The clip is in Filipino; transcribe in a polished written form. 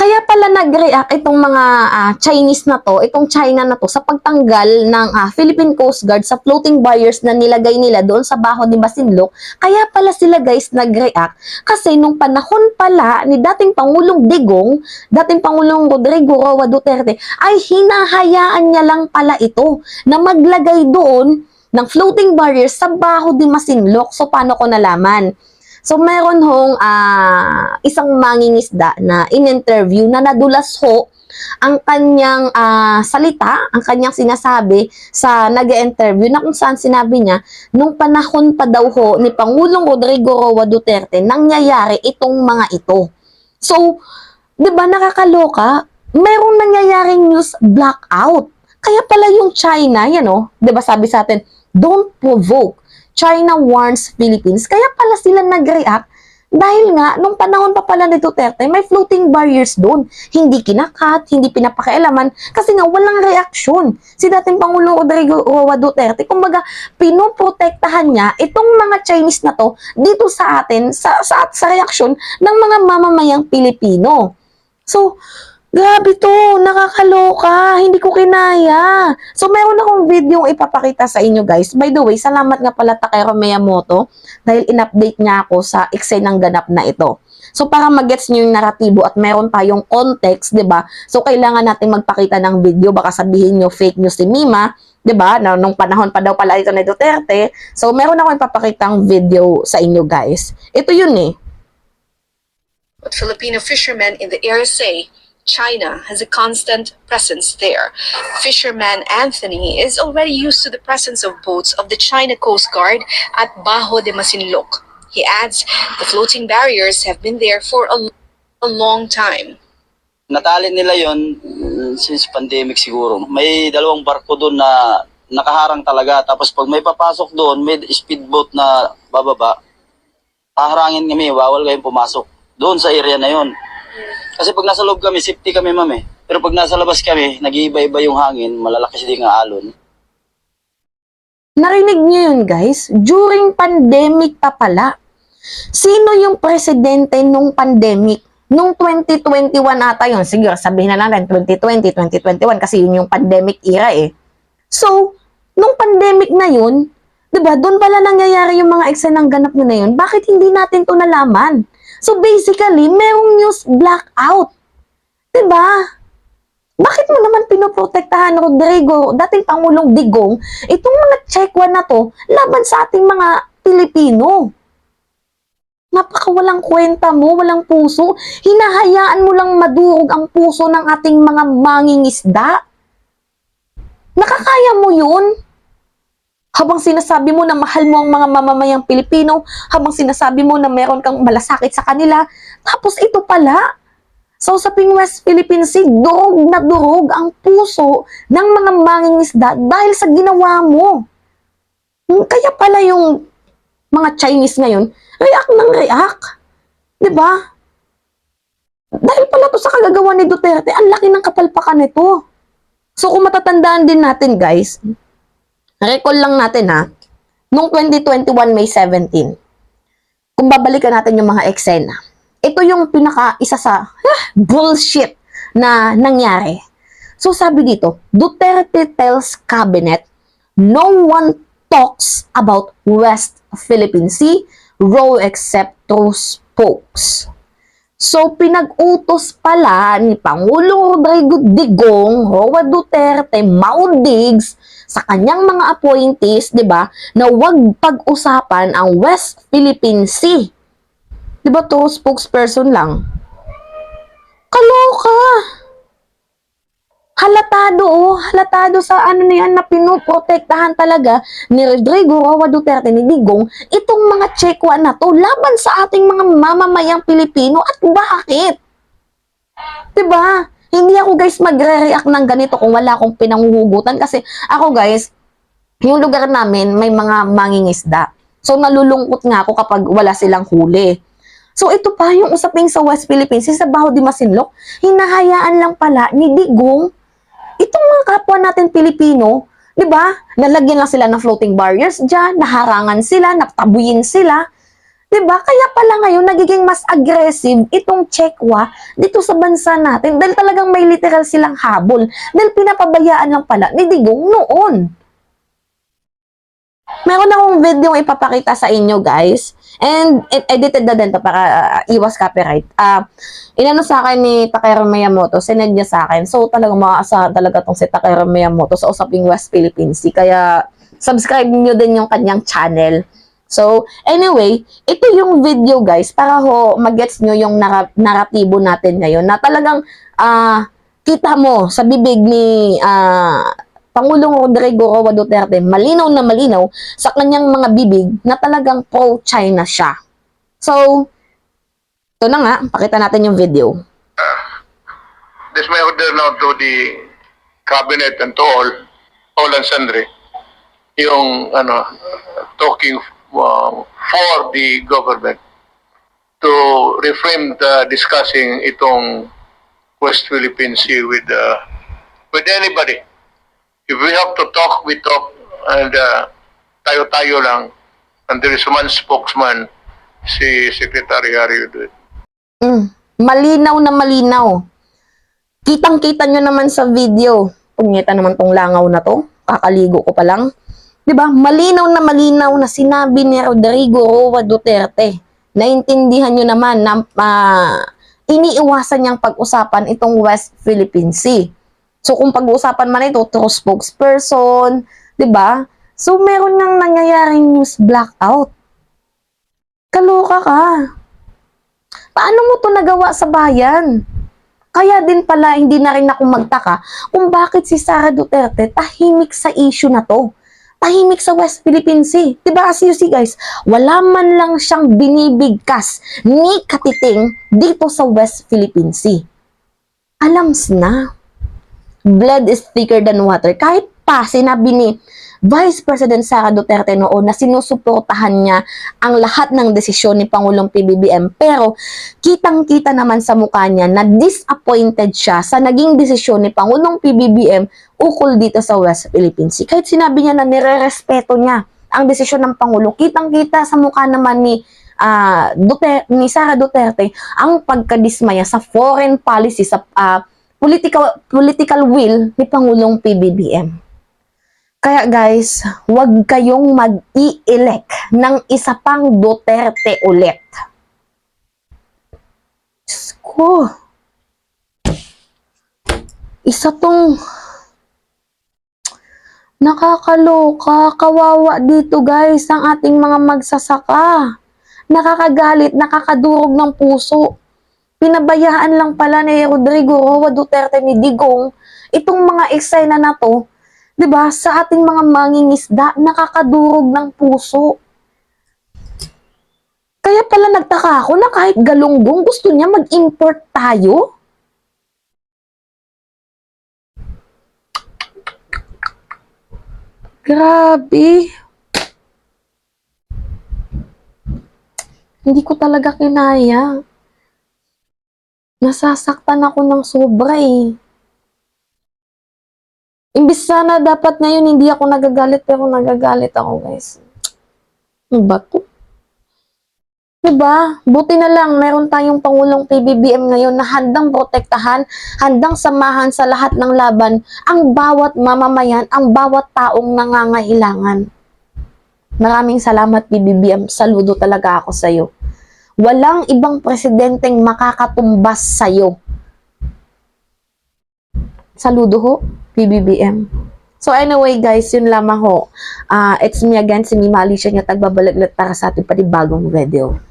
Kaya pala nag-react itong mga Chinese na to, itong China na to, sa pagtanggal ng Philippine Coast Guard sa floating barriers na nilagay nila doon sa baho ni Masinloc. Kaya pala sila guys nag-react kasi nung panahon pala ni dating Pangulong Digong, dating Pangulong Rodrigo Roa Duterte, ay hinahayaan niya lang pala ito na maglagay doon ng floating barriers sa baho ni Masinloc. So paano ko nalaman? So, meron hong isang mangingisda na in-interview na nadulas ho ang kanyang salita, ang kanyang sinasabi sa nag-interview na kung saan sinabi niya, nung panahon pa daw ho ni Pangulong Rodrigo Roa Duterte, nangyayari itong mga ito. So, di ba nakakaloka? Merong nangyayaring news blackout. Kaya pala yung China, yan o, di ba sabi sa atin, don't provoke. China warns Philippines. Kaya pala sila nag-react dahil nga, nung panahon pa pala ni Duterte, may floating barriers doon. Hindi kinakat, hindi pinapakialaman, kasi nga walang reaksyon. Si dating Pangulong Rodrigo Roa Duterte, kumbaga, pinoprotektahan niya itong mga Chinese na to dito sa atin, sa reaksyon ng mga mamamayang Pilipino. So, grabe to, nakakaloka, hindi ko kinaya. So, meron akong video ipapakita sa inyo guys. By the way, salamat nga pala Takero Miyamoto dahil in-update niya ako sa eksenang ganap na ito. So, para mag-gets nyo yung naratibo at meron tayong context, di ba? So, kailangan natin magpakita ng video. Baka sabihin nyo fake news si Mima, di ba? Nung panahon pa daw pala ito ni Duterte. So, meron akong ipapakitang video sa inyo guys. Ito yun eh. But Filipino fishermen in the area say China has a constant presence there. Fisherman Anthony is already used to the presence of boats of the China Coast Guard at Bajo de Masinloc. He adds the floating barriers have been there for a long time. Natali nila yon since pandemic siguro. May dalawang barko doon na nakaharang talaga. Tapos pag may papasok doon, may speedboat na bababa, haharangin kami, bawal kayong pumasok doon sa area na yon. Kasi pag nasa loob kami, safety kami, ma'am eh. Pero pag nasa labas kami, nag-iiba-iba yung hangin, malalakas din ang alon. Narinig niyo yun guys? During pandemic pa pala. Sino yung presidente nung pandemic? Nung 2021 ata yun. Siguro sabihin na natin 2020, 2021 kasi yun yung pandemic era eh. So, nung pandemic na yun, diba, doon pala nangyayari yung mga eksenang ganap nyo na yun. Bakit hindi natin to nalaman? So basically, merong news blackout. Diba? Bakit mo naman pinoprotektahan Rodrigo, dating Pangulong Digong, itong mga Chekwa na to laban sa ating mga Pilipino? Napakawalang kwenta mo, walang puso. Hinahayaan mo lang madurog ang puso ng ating mga mangingisda. Nakakaya mo yun? Habang sinasabi mo na mahal mo ang mga mamamayang Pilipino, habang sinasabi mo na meron kang malasakit sa kanila, tapos ito pala. So sa West Philippine Sea, durog na durog ang puso ng mga mangingisda dahil sa ginawa mo. Kaya pala yung mga Chinese ngayon, react ng react. Diba? Dahil pala to sa kagagawa ni Duterte, ang laki ng kapalpakan nito. So kung matatandaan din natin guys, recall lang natin ha, noong 2021 May 17, kung babalikan natin yung mga eksena, ito yung isa sa bullshit na nangyari. So sabi dito, Duterte tells cabinet, no one talks about West Philippine Sea, row except through spokes. So, pinag-utos pala ni Pangulong Rodrigo Digong, Roa Duterte, Mau Diggs, sa kanyang mga appointees, di ba, na huwag pag-usapan ang West Philippine Sea. Di ba to, spokesperson lang? Kaloka! Halatado sa ano na yan na pinoprotektahan talaga ni Rodrigo Roa Duterte, ni Digong, itong mga Chekwa na to laban sa ating mga mamamayang Pilipino. At bakit? Diba? Hindi ako guys magre-react ng ganito kung wala akong pinanghuhugutan kasi ako guys, yung lugar namin may mga mangingisda. So nalulungkot nga ako kapag wala silang huli. So ito pa yung usaping sa West Philippines, sa Baho de Masinloc, hinahayaan lang pala ni Digong itong mga kapwa natin Pilipino, di ba? Nalagyan lang sila ng floating barriers dyan, naharangan sila, natabuyin sila. 'Diba? Kaya pala ngayon nagiging mas aggressive itong Chekwa dito sa bansa natin dahil talagang may literal silang habol. Dahil pinapabayaan lang pala ni Digong noon. Meron akong video ipapakita sa inyo, guys. And edited na din to para iwas copyright. Inano sa akin ni Takeru Miyamoto, sinend niya sa akin. So talagang maaasahan talaga tong si Takeru Miyamoto sa usaping West Philippine Sea. Kaya subscribe niyo din yung kanyang channel. So anyway, ito yung video, guys, para ho magets nyo yung naratibo natin ngayon na talagang kita mo sa bibig ni Pangulong Rodrigo Roa Duterte, malinaw na malinaw sa kanyang mga bibig na talagang pro-China siya. So, ito na nga, pakita natin yung video. This may order now to the cabinet and to all and sundry, yung talking for the government to refrain discussing itong West Philippine Sea with anybody. If we have to talk, we talk, and tayo-tayo lang, and there is one spokesman, si Secretary Harry Uduit. Malinaw na malinaw. Kitang-kita nyo naman sa video. Punyeta naman tong langaw na to. Kakaligo ko pa lang. Diba? Malinaw na sinabi ni Rodrigo Roa Duterte. Naintindihan nyo naman na iniiwasan niyang pag-usapan itong West Philippine Sea. So, kung pag-uusapan man ito, through spokesperson, diba? So, meron nang nangyayaring news blackout. Kaloka ka. Paano mo to nagawa sa bayan? Kaya din pala, hindi na rin ako magtaka kung bakit si Sara Duterte tahimik sa issue na to. Tahimik sa West Philippine Sea. Diba, as you see, guys, wala man lang siyang binibigkas ni katiting dito sa West Philippine Sea. Alams na. Blood is thicker than water. Kahit pa sinabi ni Vice President Sara Duterte noon na sinusuportahan niya ang lahat ng desisyon ni Pangulong PBBM, pero kitang-kita naman sa mukha niya na disappointed siya sa naging desisyon ni Pangulong PBBM ukol dito sa West Philippine Sea. Kahit sinabi niya na nire-respeto niya ang desisyon ng Pangulo, kitang-kita sa mukha naman ni Sara Duterte ang pagkadismaya sa foreign policy, sa political will ni Pangulong PBBM. Kaya guys, huwag kayong mag-i-elect ng isa pang Duterte ulit. Diyos ko. Isa tong nakakaloka, kawawa dito guys ang ating mga magsasaka. Nakakagalit, nakakadurog ng puso. Pinabayaan lang pala ni Rodrigo Roa Duterte ni Digong itong mga eksena na to, 'di ba? Sa ating mga mangingisda, nakakadurog ng puso. Kaya pala nagtaka ako na kahit galunggong gusto niya mag-import tayo. Grabe. Hindi ko talaga kinaya. Nasasaktan ako ng sobra eh. Imbis sana dapat ngayon hindi ako nagagalit, pero nagagalit ako guys. Ano ba to? Diba? Buti na lang meron tayong Pangulong PBBM ngayon na handang protektahan, handang samahan sa lahat ng laban ang bawat mamamayan, ang bawat taong nangangailangan. Maraming salamat PBBM. Saludo talaga ako sa iyo. Walang ibang presidenteng makakatumbas sa'yo. Saludo ho, PBBM. So anyway guys, yun lamang ho. It's me again, si Mima Alicia, yung tagbabalik para sa ating panibagong video.